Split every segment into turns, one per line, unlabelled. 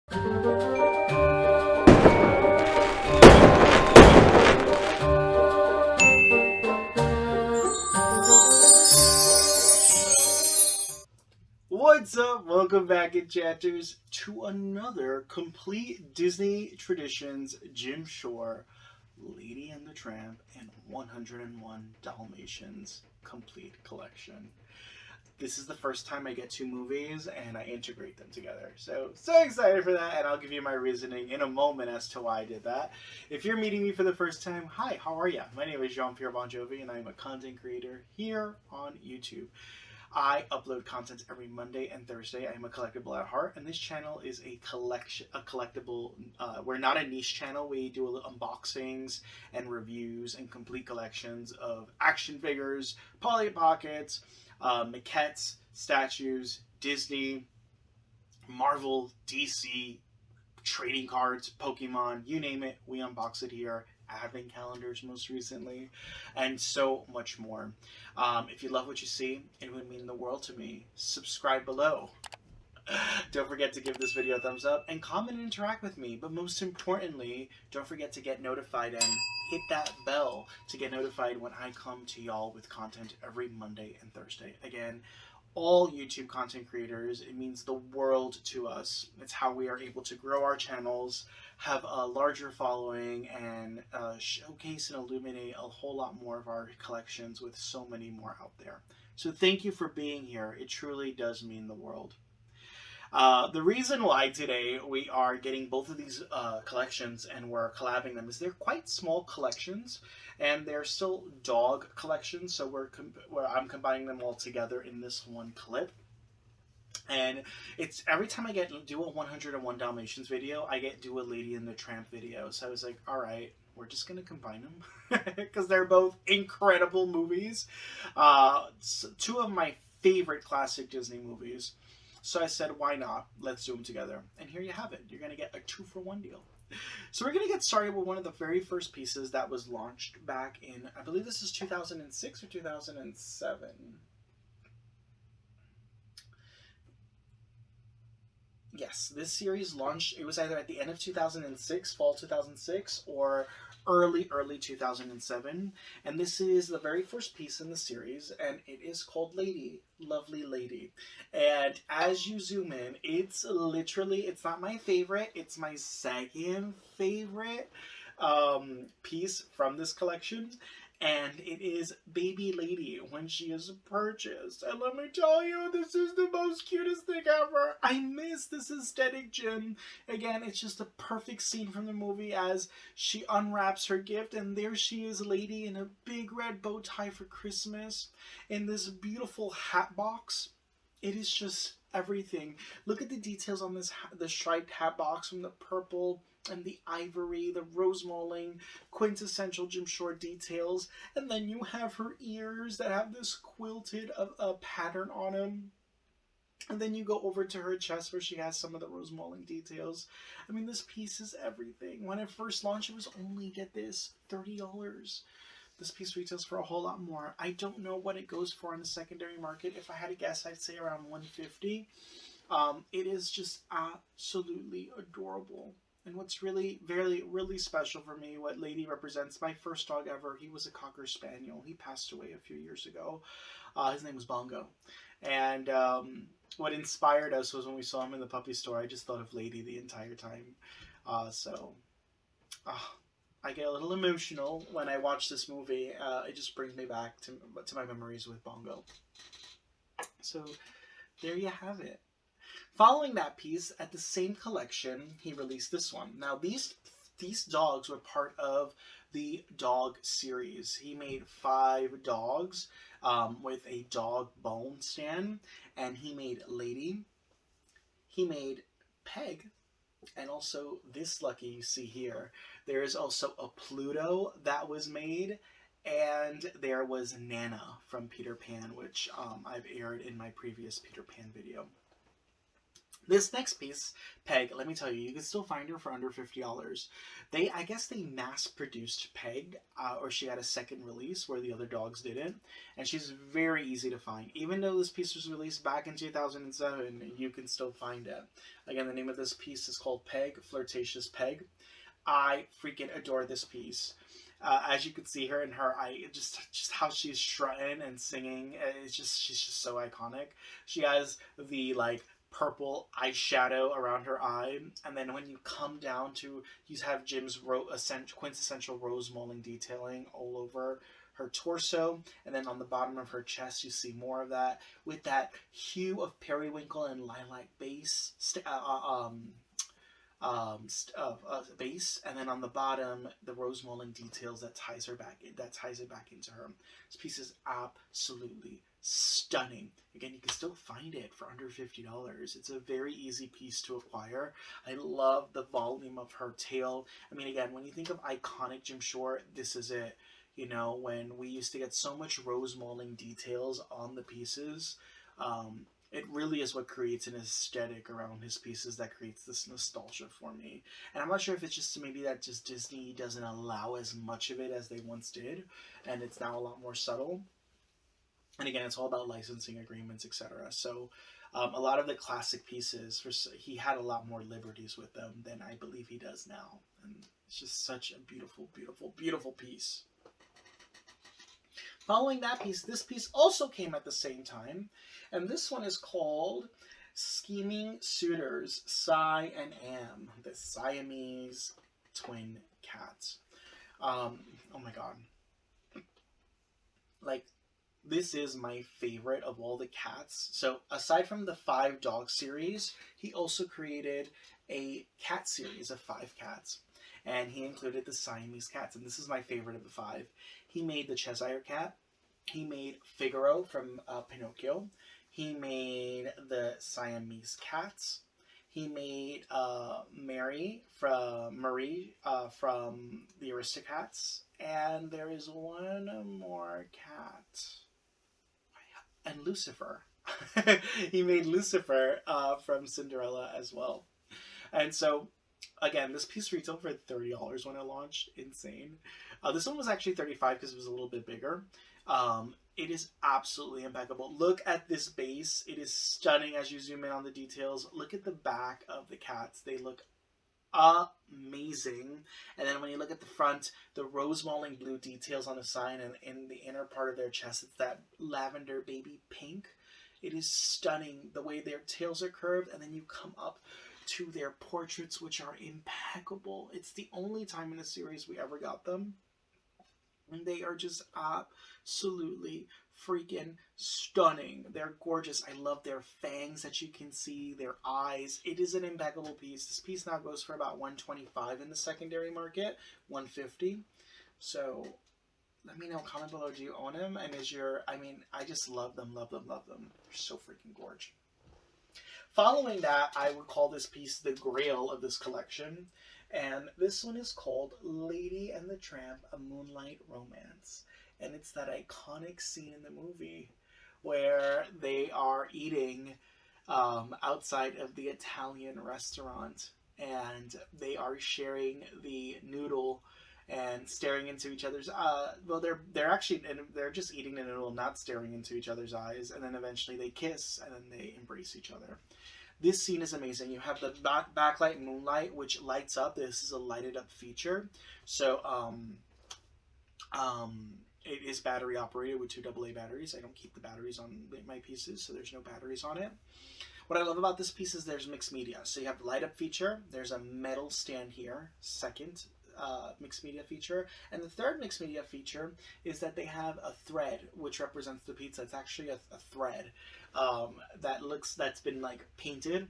What's up? Welcome back, enchanters, to another complete Disney Traditions Jim Shore, Lady and the Tramp, and 101 Dalmatians complete collection. This is the first time I get two movies and I integrate them together. So excited for that, and I'll give you my reasoning in a moment as to why I did that. If you're meeting me for the first time, hi, how are you? My name is Jean-Pierre Bon Jovi, and I'm a content creator here on YouTube. I upload content every Monday and Thursday. I am a collectible at heart, and this channel is a collectible. We're not a niche channel. We do unboxings and reviews and complete collections of action figures, Polly Pockets, maquettes, statues, Disney, Marvel, DC, trading cards, Pokemon, you name it, we unbox it here. Advent calendars most recently, and so much more. If you love what you see, it would mean the world to me. Subscribe below. Don't forget to give this video a thumbs up and comment and interact with me. But most importantly, don't forget to get notified and hit that bell to get notified when I come to y'all with content every Monday and Thursday. Again, all YouTube content creators, it means the world to us. It's how we are able to grow our channels, have a larger following, and showcase and illuminate a whole lot more of our collections with so many more out there. So thank you for being here. It truly does mean the world. The reason why today we are getting both of these collections and we're collabing them is they're quite small collections, and they're still dog collections, so I'm combining them all together in this one clip. And it's every time I do a 101 Dalmatians video, I do a Lady and the Tramp video. So I was like, all right, we're just gonna combine them because they're both incredible movies. Two of my favorite classic Disney movies. So I said, why not? Let's do them together. And here you have it. You're going to get a 2-for-1 deal. So we're going to get started with one of the very first pieces that was launched back in, I believe this is 2006 or 2007. Yes, this series launched, it was either at the end of 2006, fall 2006, or early 2007. And this is the very first piece in the series, and it is called Lady, Lovely Lady. And as you zoom in, it's literally, it's not my favorite, it's my second favorite piece from this collection. And it is Baby Lady when she is purchased. And let me tell you, this is the most cutest thing ever. I miss this aesthetic, Jim. Again, it's just a perfect scene from the movie as she unwraps her gift, and there she is, Lady, in a big red bow tie for Christmas, in this beautiful hat box. It is just everything. Look at the details on this, the striped hat box, from the purple and the ivory, the rose molding, quintessential Jim Shore details. And then you have her ears that have this quilted pattern on them. And then you go over to her chest where she has some of the rose molding details. I mean, this piece is everything. When it first launched, it was only, get this, $30. This piece retails for a whole lot more. I don't know what it goes for on the secondary market. If I had to guess, I'd say around $150. It is just absolutely adorable. And what's really, really special for me, what Lady represents, my first dog ever, he was a Cocker Spaniel. He passed away a few years ago. His name was Bongo. And what inspired us was when we saw him in the puppy store, I just thought of Lady the entire time. I get a little emotional when I watch this movie. It just brings me back to my memories with Bongo. So there you have it. Following that piece, at the same collection, he released this one. Now, these dogs were part of the dog series. He made 5 dogs with a dog bone stand, and he made Lady. He made Peg, and also this Lucky you see here. There is also a Pluto that was made, and there was Nana from Peter Pan, which I've aired in my previous Peter Pan video. This next piece, Peg, let me tell you, you can still find her for under $50. I guess they mass produced Peg, or she had a second release where the other dogs didn't, and she's very easy to find. Even though this piece was released back in 2007, you can still find it. Again, the name of this piece is called Peg, Flirtatious Peg. I freaking adore this piece. As you can see her in her, just how she's strutting and singing. She's just so iconic. She has the like purple eyeshadow around her eye, and then when you come down to, you have Jim's quintessential rose molding detailing all over her torso, and then on the bottom of her chest you see more of that with that hue of periwinkle and lilac base, and then on the bottom the rose molding details that ties it back into her. This piece is absolutely stunning. Again, you can still find it for under $50. It's a very easy piece to acquire. I love the volume of her tail. I mean, again, when you think of iconic Jim Shore, this is it. You know, when we used to get so much rose molding details on the pieces, it really is what creates an aesthetic around his pieces that creates this nostalgia for me. And I'm not sure if it's just maybe that just Disney doesn't allow as much of it as they once did, and it's now a lot more subtle. And again, it's all about licensing agreements, etc. So a lot of the classic pieces, he had a lot more liberties with them than I believe he does now. And it's just such a beautiful, beautiful, beautiful piece. Following that piece, this piece also came at the same time, and this one is called Scheming Suitors, Sai and Am, the Siamese twin cats. Oh my god. Like, this is my favorite of all the cats. So aside from the 5 dog series, he also created a cat series of 5 cats. And he included the Siamese cats, and this is my favorite of the 5. He made the Cheshire cat. He made Figaro from Pinocchio. He made the Siamese cats. He made Marie from the Aristocats. And there is one more cat. And Lucifer. He made Lucifer from Cinderella as well. And so, again, this piece retailed for $30 when it launched. Insane. This one was actually $35 because it was a little bit bigger. It is absolutely impeccable. Look at this base. It is stunning as you zoom in on the details. Look at the back of the cats. They look amazing. And then when you look at the front, the rose molding blue details on the side and in the inner part of their chest, it's that lavender baby pink. It is stunning the way their tails are curved, and then you come up to their portraits, which are impeccable. It's the only time in the series we ever got them. And they are just absolutely freaking stunning. They're gorgeous. I love their fangs that you can see, their eyes. It is an impeccable piece. This piece now goes for about $125 in the secondary market, $150. So let me know, comment below, do you own them? And I just love them, love them, love them. They're so freaking gorgeous. Following that, I would call this piece the grail of this collection. And this one is called Lady and the Tramp, A Moonlight Romance. And it's that iconic scene in the movie where they are eating outside of the Italian restaurant. And they are sharing the noodle and staring into each other's they're just eating the noodle, not staring into each other's eyes. And then eventually they kiss and then they embrace each other. This scene is amazing. You have the backlight moonlight, which lights up. This is a lighted up feature. So it is battery operated with 2 AA batteries. I don't keep the batteries on my pieces, so there's no batteries on it. What I love about this piece is there's mixed media. So you have the light up feature. There's a metal stand here, second mixed media feature. And the third mixed media feature is that they have a thread, which represents the pizza. It's actually a thread that's been like painted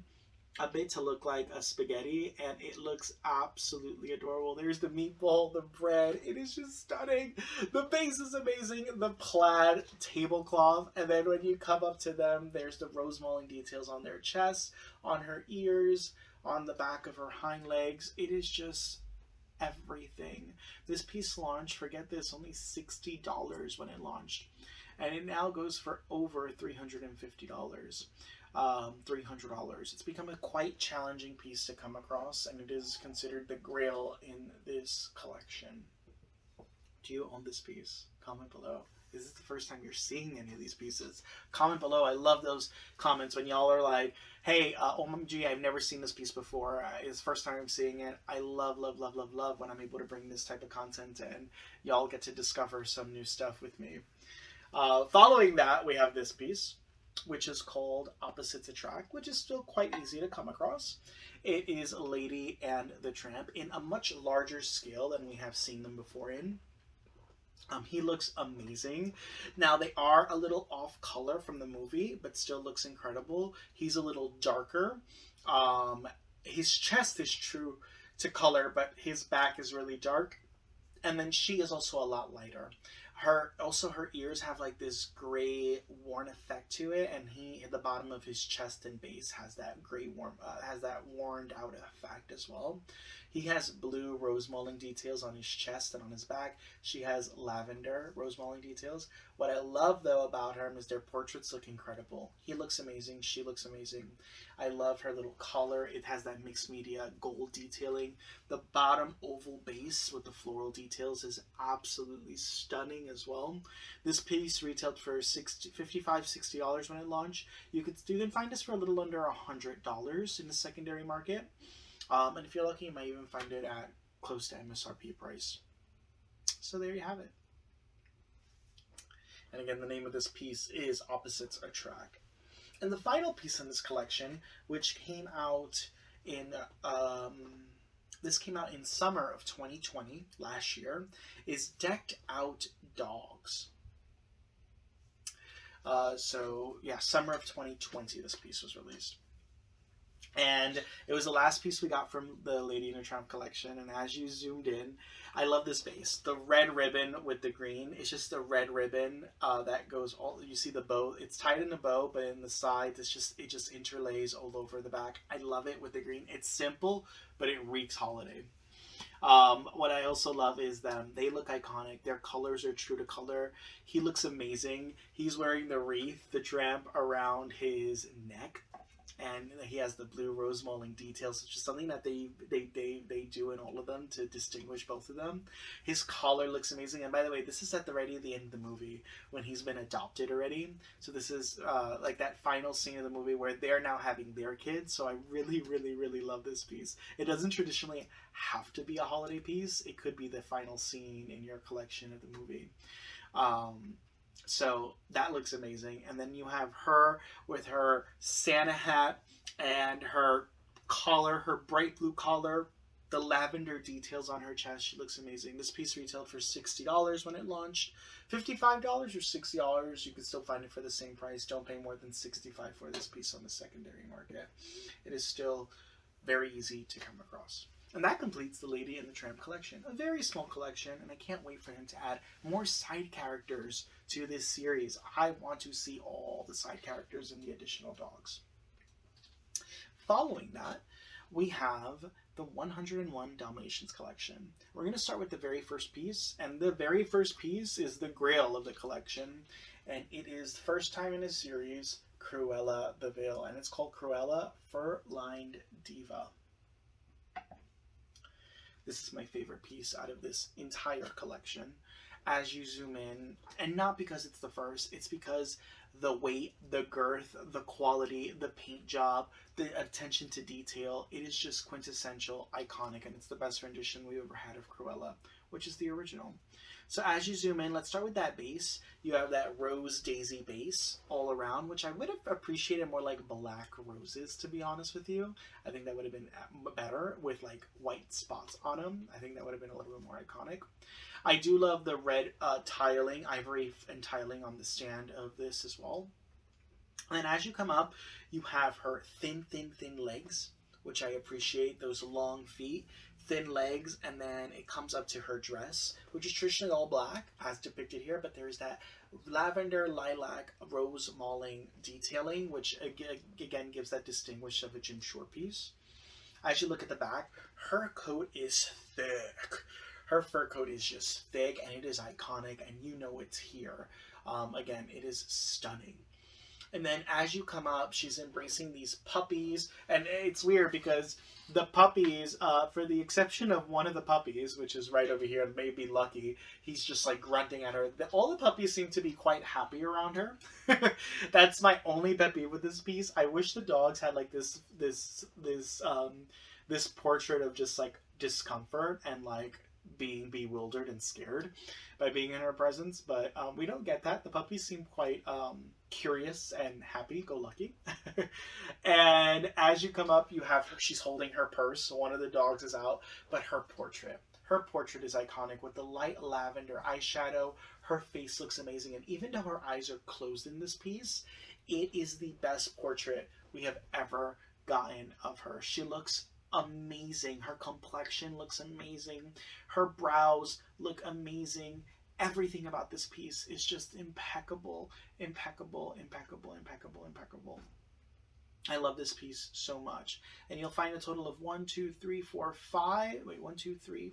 a bit to look like a spaghetti, and it looks absolutely adorable. There's the meatball, the bread. It is just stunning. The base is amazing. The plaid tablecloth, and then when you come up to them, there's the rose molding details on their chest, on her ears, on the back of her hind legs. It is just everything. This piece launched, forget this, only $60 when it launched, and it now goes for over $350. $300. It's become a quite challenging piece to come across, and it is considered the grail in this collection. Do you own this piece? Comment below. Is this the first time you're seeing any of these pieces? Comment below. I love those comments when y'all are like, hey, OMG, I've never seen this piece before. It's the first time I'm seeing it. I love, love, love, love, love when I'm able to bring this type of content and y'all get to discover some new stuff with me. Following that, we have this piece, which is called Opposites Attract, which is still quite easy to come across. It is Lady and the Tramp in a much larger scale than we have seen them before in. He looks amazing. Now, they are a little off color from the movie, but still looks incredible. He's a little darker. His chest is true to color, but his back is really dark. And then she is also a lot lighter. Her ears have like this gray worn effect to it, and he at the bottom of his chest and base has that gray worn out effect as well. He has blue rose mauling details on his chest and on his back. She has lavender rose mauling details. What I love though about her is their portraits look incredible. He looks amazing. She looks amazing. I love her little collar. It has that mixed media gold detailing. The bottom oval base with the floral details is absolutely stunning as well. This piece retailed for $55-$60 when it launched. You can find this for a little under $100 in the secondary market. And if you're lucky, you might even find it at close to MSRP price. So there you have it. And again, the name of this piece is Opposites Attract. And the final piece in this collection, which came out in summer of 2020, last year, is Decked Out Dogs. Summer of 2020, this piece was released. And it was the last piece we got from the Lady and the Tramp collection. And as you zoomed in, I love this base. The red ribbon with the green. It's just the red ribbon that goes all. You see the bow. It's tied in a bow, but in the sides, it just interlays all over the back. I love it with the green. It's simple, but it reeks holiday. What I also love is they look iconic. Their colors are true to color. He looks amazing. He's wearing the wreath, the Tramp, around his neck. And he has the blue rose mauling details, which is something that they do in all of them to distinguish both of them. His collar looks amazing. And by the way, this is at the end of the movie when he's been adopted already. So this is like that final scene of the movie where they're now having their kids. So I really, really, really love this piece. It doesn't traditionally have to be a holiday piece. It could be the final scene in your collection of the movie. So that looks amazing. And then you have her with her Santa hat and her collar, her bright blue collar, the lavender details on her chest. She looks amazing. This piece retailed for $60 when it launched. $55 or $60. You can still find it for the same price. Don't pay more than $65 for this piece on the secondary market. It is still very easy to come across. And that completes the Lady and the Tramp collection. A very small collection, and I can't wait for him to add more side characters to this series. I want to see all the side characters and the additional dogs. Following that, we have the 101 Dalmatians collection. We're going to start with the very first piece, and the very first piece is the grail of the collection, and it is the first time in a series, Cruella the Veil, and it's called Cruella Fur-Lined Diva. This is my favorite piece out of this entire collection. As you zoom in, and not because it's the first, it's because the weight, the girth, the quality, the paint job, the attention to detail, it is just quintessential, iconic, and it's the best rendition we've ever had of Cruella, which is the original. So as you zoom in, let's start with that base. You have that rose daisy base all around, which I would have appreciated more like black roses, to be honest with you. I think that would have been better with like white spots on them. I think that would have been a little bit more iconic. I do love the red tiling, ivory and tiling on the stand of this as well. And as you come up, you have her thin legs, which I appreciate, those long feet, thin legs, and then it comes up to her dress, which is traditionally all black, as depicted here, but there's that lavender, lilac, rose mauling detailing, which again gives that distinguish of a Jim Shore piece. As you look at the back, her coat is thick. Her fur coat is just thick, and it is iconic, and you know it's here. Again, it is stunning. And then as you come up, she's embracing these puppies. And it's weird because the puppies, for the exception of one of the puppies, which is right over here, maybe Lucky, he's just like grunting at her. All the puppies seem to be quite happy around her. That's my only pet peeve with this piece. I wish the dogs had like this portrait of just like discomfort and like being bewildered and scared by being in her presence, but we don't get that. The puppies seem quite curious and happy-go-lucky. And as you come up, you have her, she's holding her purse. So one of the dogs is out, but her portrait is iconic with the light lavender eyeshadow. Her face looks amazing, and even though her eyes are closed in this piece, it is the best portrait we have ever gotten of her. She looks amazing. Her complexion looks amazing. Her brows look amazing. Everything about this piece is just impeccable, impeccable, impeccable, impeccable, impeccable. I love this piece so much. And you'll find a total of 1, 2, 3, 4, 5. Wait, 1, 2, 3.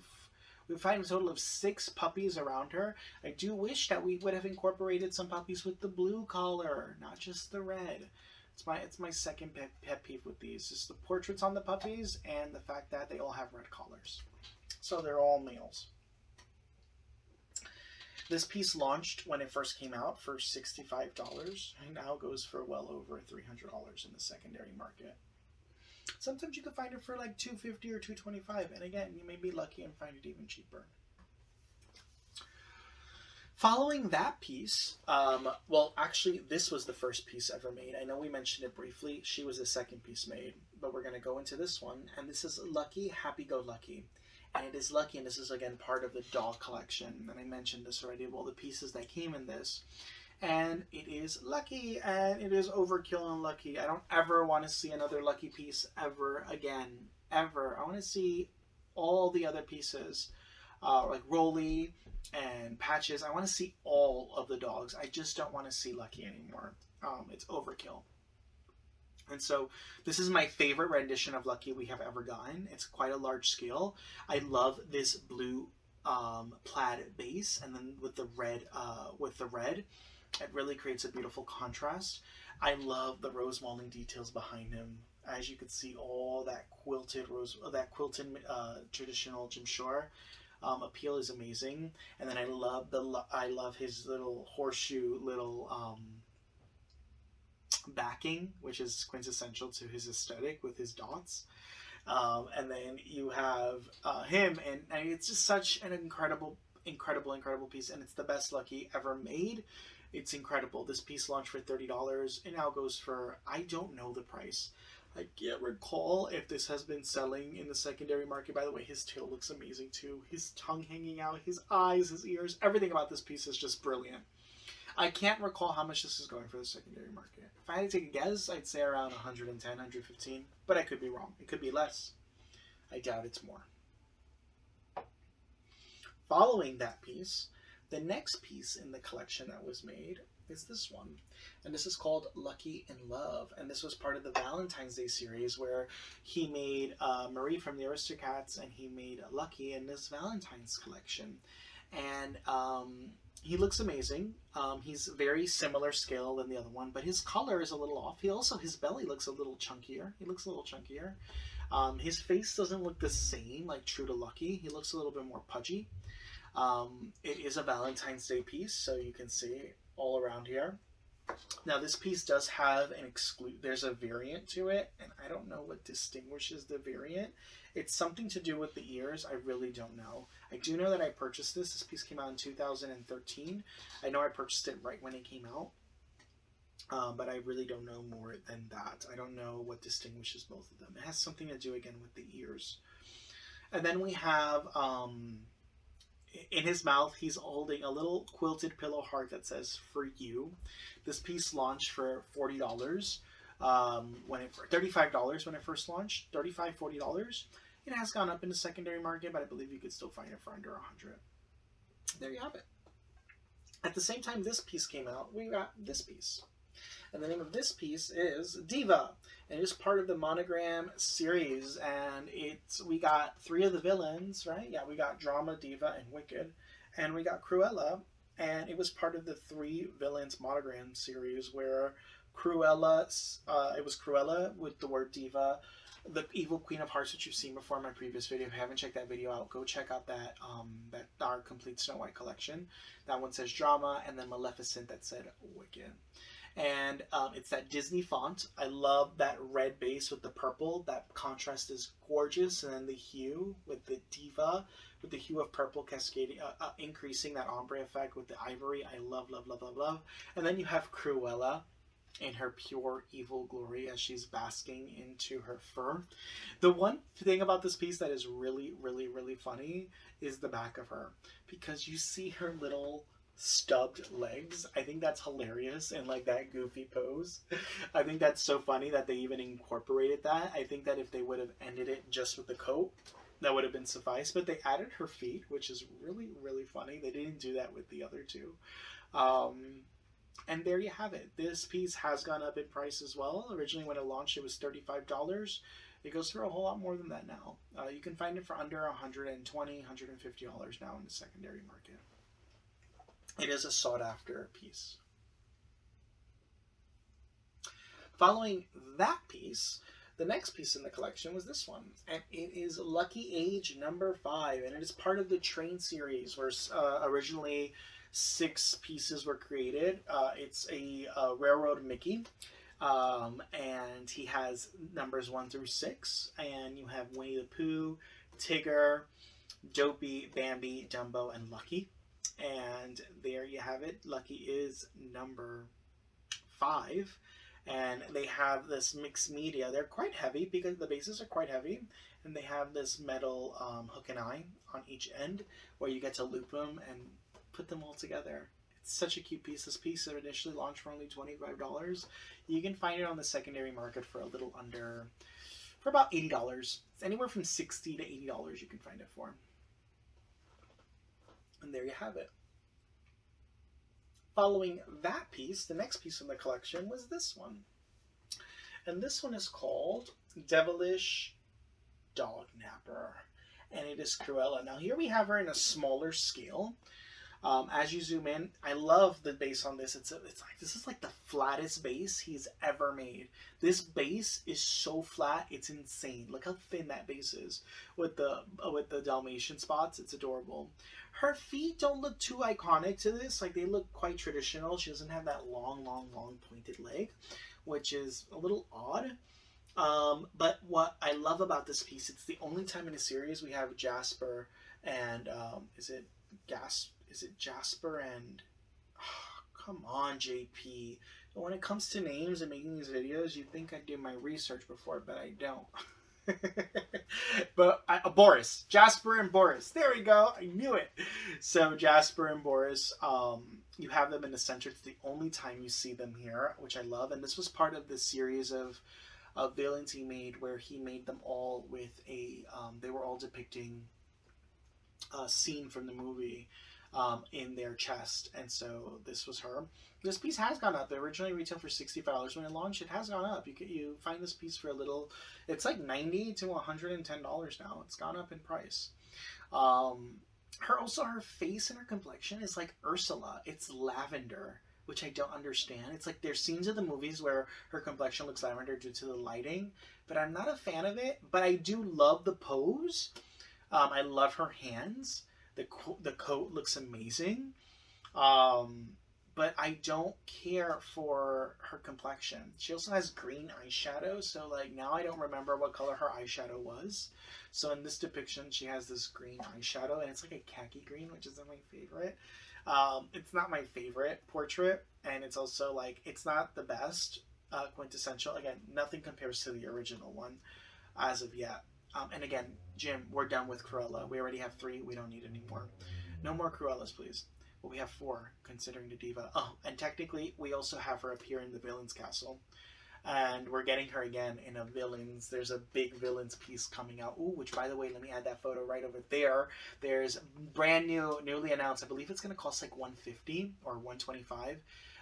We find a total of 6 puppies around her. I do wish that we would have incorporated some puppies with the blue collar, not just the red. It's my second pet peeve with these, is the portraits on the puppies and the fact that they all have red collars. So they're all males. This piece launched when it first came out for $65 and now goes for well over $300 in the secondary market. Sometimes you can find it for like $250 or $225, and again, you may be lucky and find it even cheaper. Following that piece, well, actually, this was the first piece ever made. I know we mentioned it briefly. She was the second piece made, but we're going to go into this one. And this is Lucky, Happy-Go-Lucky. And it is Lucky, and this is, again, part of the dog collection. And I mentioned this already of all the pieces that came in this. And it is Lucky, and it is overkill on Lucky. I don't ever want to see another Lucky piece ever again. Ever. I want to see all the other pieces, like Rolly and Patches. I want to see all of the dogs. I just don't want to see Lucky anymore. It's overkill. And so this is my favorite rendition of Lucky we have ever gotten. It's quite a large scale. I love this blue plaid base, and then with the red, it really creates a beautiful contrast. I love the rose molding details behind him. As you can see, all that quilted traditional Jim Shore appeal is amazing. And then I love his little horseshoe backing, which is quintessential to his aesthetic with his dots. And then you have him, and it's just such an incredible piece, and it's the best Lucky ever made. It's incredible. This piece launched for $30. It now goes for, I don't know the price. I can't recall if this has been selling in the secondary market. By the way, his tail looks amazing too. His tongue hanging out, his eyes, his ears, everything about this piece is just brilliant. I can't recall how much this is going for the secondary market. If I had to take a guess, I'd say around 110, 115, but I could be wrong. It could be less. I doubt it's more. Following that piece, the next piece in the collection that was made is this one. And this is called Lucky in Love. And this was part of the Valentine's Day series where he made Marie from the Aristocats, and he made Lucky in this Valentine's collection. And he looks amazing. He's very similar scale than the other one, but his color is a little off. His belly looks a little chunkier. His face doesn't look the same, like true to Lucky. He looks a little bit more pudgy. It is a Valentine's Day piece, so you can see all around here. Now, this piece does have there's a variant to it, and I don't know what distinguishes the variant. It's something to do with the ears. I really don't know. I do know that I purchased this. This piece came out in 2013. I know I purchased it right when it came out, but I really don't know more than that. I don't know what distinguishes both of them. It has something to do, again, with the ears. And then we have, in his mouth, he's holding a little quilted pillow heart that says, "For You." This piece launched for $40. $35 when it first launched. $35, $40. It has gone up in the secondary market, but I believe you could still find it for under $100. There you have it. At the same time this piece came out, we got this piece. And the name of this piece is Diva. And it is part of the Monogram series. And we got 3 of the villains, right? Yeah, we got Drama, Diva, and Wicked. And we got Cruella. And it was part of the 3 villains Monogram series where Cruella. It was Cruella with the word diva. The Evil Queen of Hearts, which you've seen before in my previous video. If you haven't checked that video out, go check out that our complete Snow White collection. That one says drama, and then Maleficent that said wicked. And it's that Disney font. I love that red base with the purple. That contrast is gorgeous. And then the hue with the diva, with the hue of purple cascading, increasing that ombre effect with the ivory. I love, love, love, love, love. And then you have Cruella in her pure evil glory as she's basking into her fur. The one thing about this piece that is really, really, really funny is the back of her, because you see her little stubbed legs. I think that's hilarious in like that goofy pose. I think that's so funny that they even incorporated that. I think that if they would have ended it just with the coat, that would have been suffice, but they added her feet, which is really, really funny. They didn't do that with the other two. And there you have it. This piece has gone up in price as well. Originally when it launched, it was $35. It goes for a whole lot more than that now. You can find it for under $120, $150 now in the secondary market. It is a sought-after piece. Following that piece, the next piece in the collection was this one, and it is Lucky Age number 5, and it is part of the Train series, where originally 6 pieces were created. It's a Railroad Mickey, and he has numbers 1 through 6, and you have Winnie the Pooh, Tigger, Dopey, Bambi, Dumbo, and Lucky. And there you have it. Lucky is number 5. And they have this mixed media. They're quite heavy because the bases are quite heavy. And they have this metal hook and eye on each end where you get to loop them and put them all together. It's such a cute piece. This piece initially launched for only $25. You can find it on the secondary market for a little under, for about $80. It's anywhere from $60 to $80 you can find it for. And there you have it. Following that piece, the next piece in the collection was this one. And this one is called Devilish Dog Napper. And it is Cruella. Now here we have her in a smaller scale. As you zoom in, I love the base on this. It's like, this is like the flattest base he's ever made. This base is so flat, it's insane. Look how thin that base is with the Dalmatian spots. It's adorable. Her feet don't look too iconic to this. Like, they look quite traditional. She doesn't have that long, long, long pointed leg, which is a little odd. But what I love about this piece, it's the only time in a series we have Jasper and is it Jasper and come on, JP. But when it comes to names and making these videos, you'd think I'd do my research before, but I don't. But Boris, Jasper and Boris. There we go. I knew it. So Jasper and Boris, you have them in the center. It's the only time you see them here, which I love. And this was part of the series of villains he made, where he made them all with a. They were all depicting a scene from the movie in their chest, and so this was her. This piece has gone up. They originally retailed for $65 when it launched. It has gone up. You find this piece for a little. It's like $90 to $110 now. It's gone up in price. Her face and her complexion is like Ursula. It's lavender, which I don't understand. It's like there's scenes of the movies where her complexion looks lavender due to the lighting, but I'm not a fan of it. But I do love the pose. I love her hands. The coat looks amazing. But I don't care for her complexion. She also has green eyeshadow, so like now I don't remember what color her eyeshadow was. So in this depiction, she has this green eyeshadow, and it's like a khaki green, which isn't my favorite. It's not my favorite portrait, and it's also like, it's not the best quintessential. Again, nothing compares to the original one as of yet. And again, Jim, we're done with Cruella. We already have 3. We don't need any more. No more Cruellas, please. Well, we have 4, considering the diva. Oh, and technically, we also have her up here in the Villains Castle. And we're getting her again in a Villains. There's a big Villains piece coming out. Ooh, which, by the way, let me add that photo right over there. There's brand new, newly announced. I believe it's going to cost like $150 or $125.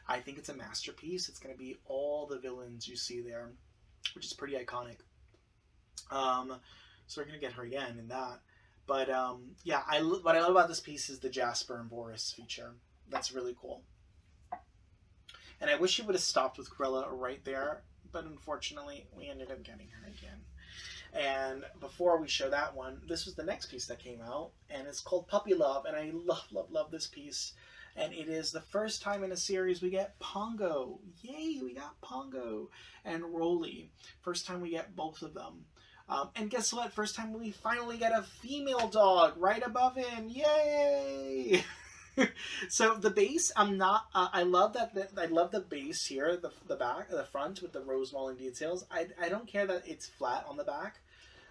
I think it's a masterpiece. It's going to be all the villains you see there, which is pretty iconic. So we're going to get her again in that. But yeah, what I love about this piece is the Jasper and Boris feature. That's really cool. And I wish he would have stopped with Cruella right there, but unfortunately, we ended up getting her again. And before we show that one, this was the next piece that came out, and it's called Puppy Love, and I love, love, love this piece. And it is the first time in a series we get Pongo. Yay, we got Pongo and Rolly. First time we get both of them. And guess what? First time we finally get a female dog right above him. Yay! So the base, I'm not. I love that. I love the base here, the back, the front with the rose mauling details. I don't care that it's flat on the back.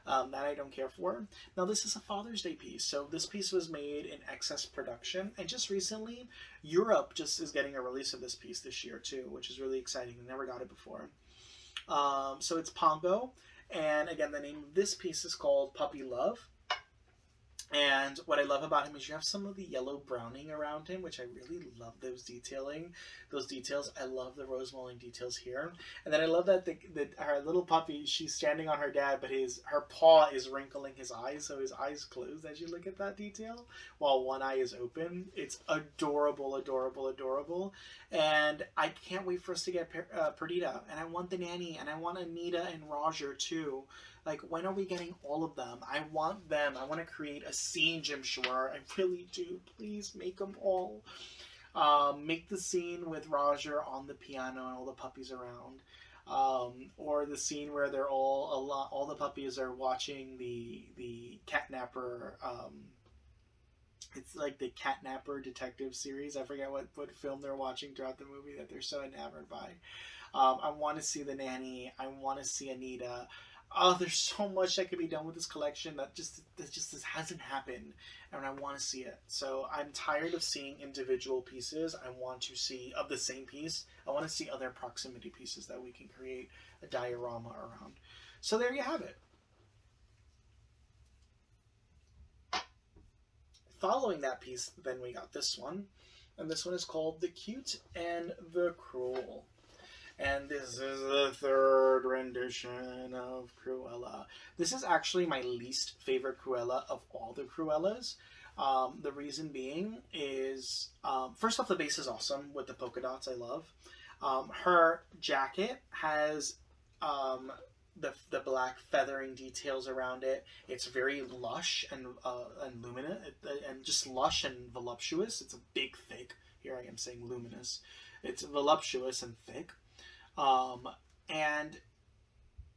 That I don't care for. Now this is a Father's Day piece, so this piece was made in excess production, and just recently, Europe just is getting a release of this piece this year too, which is really exciting. I never got it before. So it's Pongo, and again, the name of this piece is called Puppy Love. And what I love about him is you have some of the yellow browning around him, which I really love those details. I love the rose mauling details here. And then I love that our little puppy, she's standing on her dad, but her paw is wrinkling his eyes, so his eyes closed as you look at that detail, while one eye is open. It's adorable, adorable, adorable. And I can't wait for us to get Perdita, and I want the nanny, and I want Anita and Roger too. Like, when are we getting all of them? I want them. I want to create a scene, Jim Shore. I really do. Please make them all. Make the scene with Roger on the piano and all the puppies around. Or the scene where they're all the puppies are watching the Catnapper. It's like the Catnapper detective series. I forget what film they're watching throughout the movie that they're so enamored by. I want to see the nanny. I want to see Anita. Oh, there's so much that could be done with this collection that just hasn't happened, and I want to see it. So I'm tired of seeing individual pieces. I want to see of the same piece. I want to see other proximity pieces that we can create a diorama around. So there you have it. Following that piece, then we got this one, and this one is called The Cute and the Cruel. And this is the third rendition of Cruella. This is actually my least favorite Cruella of all the Cruellas. The reason being is, first off, the base is awesome with the polka dots. I love. Her jacket has the black feathering details around it. It's very lush and luminous, and just lush and voluptuous. It's a big, thick. Here I am saying luminous. It's voluptuous and thick. And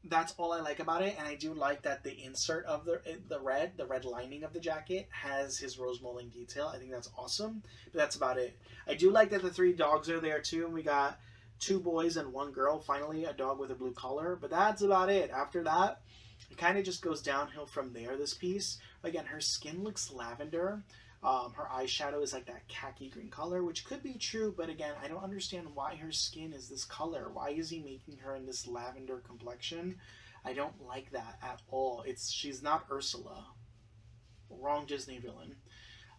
that's all I like about it. And I do like that the insert of the red lining of the jacket has his rose mauling detail. I think that's awesome, but that's about it. I do like that the 3 dogs are there too. And we got 2 boys and 1 girl. Finally, a dog with a blue collar, but that's about it. After that, it kind of just goes downhill from there, this piece. Again, her skin looks lavender. Her eyeshadow is like that khaki green color, which could be true, but again, I don't understand why her skin is this color. Why is he making her in this lavender complexion? I don't like that at all. She's not Ursula. Wrong Disney villain.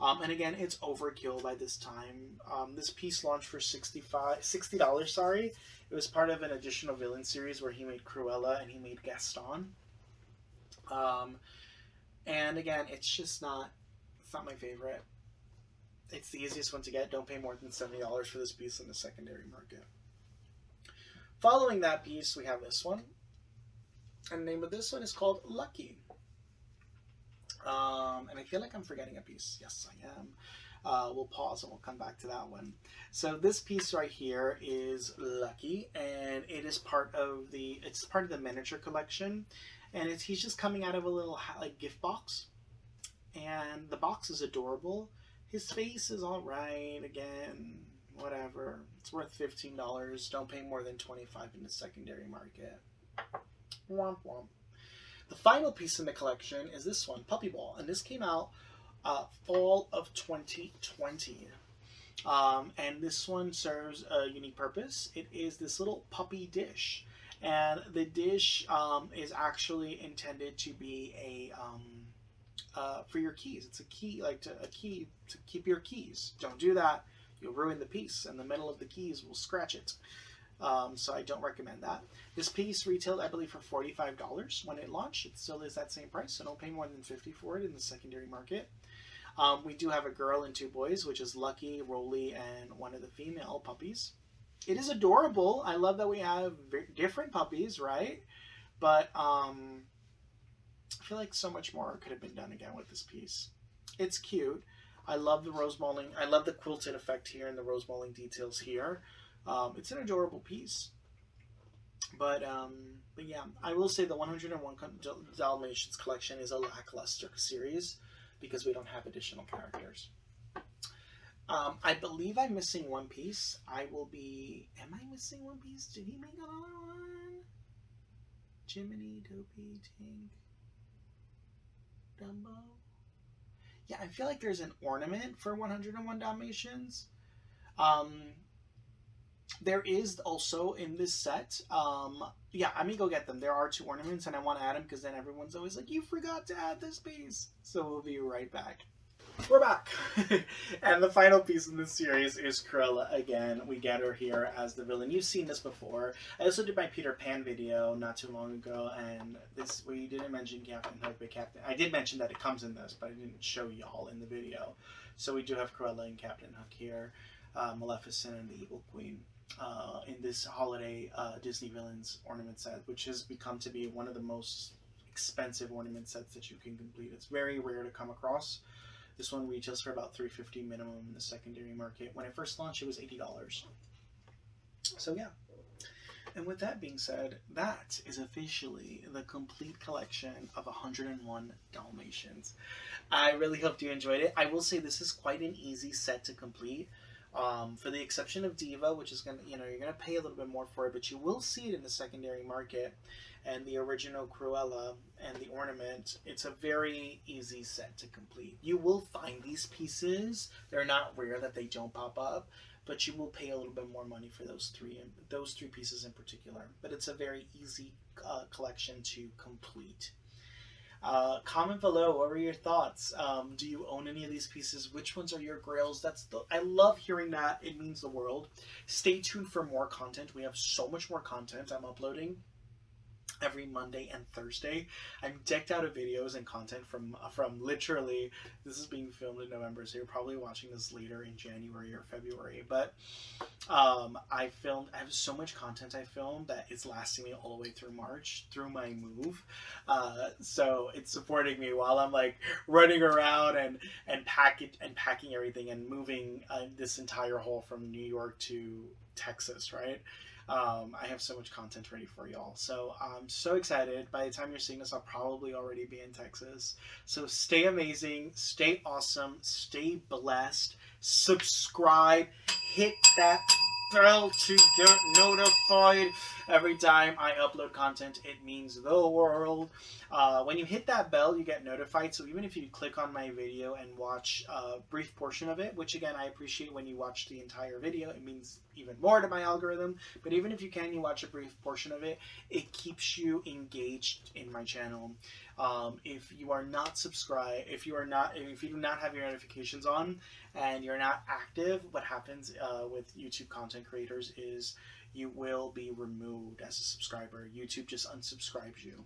And again, it's overkill by this time. This piece launched for $60. Sorry, it was part of an additional villain series where he made Cruella and he made Gaston. And again, it's just not. It's not my favorite. It's the easiest one to get. Don't pay more than $70 for this piece in the secondary market. Following that piece, we have this one. And the name of this one is called Lucky. And I feel like I'm forgetting a piece. Yes, I am. We'll pause and we'll come back to that one. So this piece right here is Lucky, and it is part of the miniature collection. And he's just coming out of a little gift box. And the box is adorable. His face is alright. Again, whatever. It's worth $15. Don't pay more than $25 in the secondary market. Womp womp. The final piece in the collection is this one, Puppy Ball. And this came out fall of 2020. And this one serves a unique purpose. It is this little puppy dish. And the dish is actually intended to be for your keys. It's a key to keep your keys. Don't do that. You'll ruin the piece, and the metal of the keys will scratch it. So I don't recommend that. This piece retailed, I believe, for $45 when it launched. It still is that same price, so don't pay more than $50 for it in the secondary market. We do have a girl and 2 boys, which is Lucky, Rolly, and one of the female puppies. It is adorable. I love that we have different puppies, right? But I feel like so much more could have been done again with this piece. It's cute. I love the rose molding. I love the quilted effect here and the rose molding details here. It's an adorable piece. But yeah, I will say the 101 Dalmatians collection is a lackluster series because we don't have additional characters. I believe I'm missing one piece. I will be. Am I missing one piece? Did he make another one? Jiminy, Dopey, Tink, Dumbo. Yeah, I feel like there's an ornament for 101 Dalmatians. Um, there is also in this set. Yeah, I'm gonna go get them. There are 2 ornaments, and I want to add them because then everyone's always like, "You forgot to add this piece." So we'll be right back. We're back, and the final piece in this series is Cruella again. We get her here as the villain. You've seen this before. I also did my Peter Pan video not too long ago, and this we didn't mention Captain Hook, but I did mention that it comes in this, but I didn't show y'all in the video. So we do have Cruella and Captain Hook here, Maleficent and the Evil Queen. In this holiday Disney villains ornament set, which has become to be one of the most expensive ornament sets that you can complete. It's very rare to come across. This one retails for about $350 minimum in the secondary market. When it first launched, it was $80. So yeah. And with that being said, that is officially the complete collection of 101 Dalmatians. I really hope you enjoyed it. I will say this is quite an easy set to complete. For the exception of Diva, which is gonna, you're gonna pay a little bit more for it, but you will see it in the secondary market. And the original Cruella and the ornament, it's a very easy set to complete. You will find these pieces. They're not rare that they don't pop up, but you will pay a little bit more money for those three pieces in particular. But it's a very easy collection to complete. Comment below. What were your thoughts? Do you own any of these pieces? Which ones are your grails? I love hearing that. It means the world. Stay tuned for more content. We have so much more content I'm uploading every Monday and Thursday. I'm decked out of videos and content from literally, this is being filmed in November, so you're probably watching this later in January or February, but I have so much content I filmed that it's lasting me all the way through March, through my move. So it's supporting me while I'm like running around and packing everything and moving this entire haul from New York to Texas, right? I have so much content ready for y'all. So I'm so excited. By the time you're seeing this, I'll probably already be in Texas. So stay amazing, stay awesome, stay blessed, subscribe, hit that bell to get notified every time I upload content. It means the world. When you hit that bell, you get notified. So even if you click on my video and watch a brief portion of it, which again, I appreciate when you watch the entire video, it means even more to my algorithm. But even if you watch a brief portion of it, it keeps you engaged in my channel. If you are not subscribed, if you do not have your notifications on and you're not active, what happens with YouTube content creators is you will be removed as a subscriber. YouTube just unsubscribes you.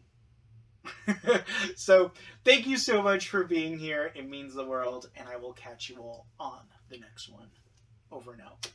So thank you so much for being here. It means the world, and I will catch you all on the next one. Over and out.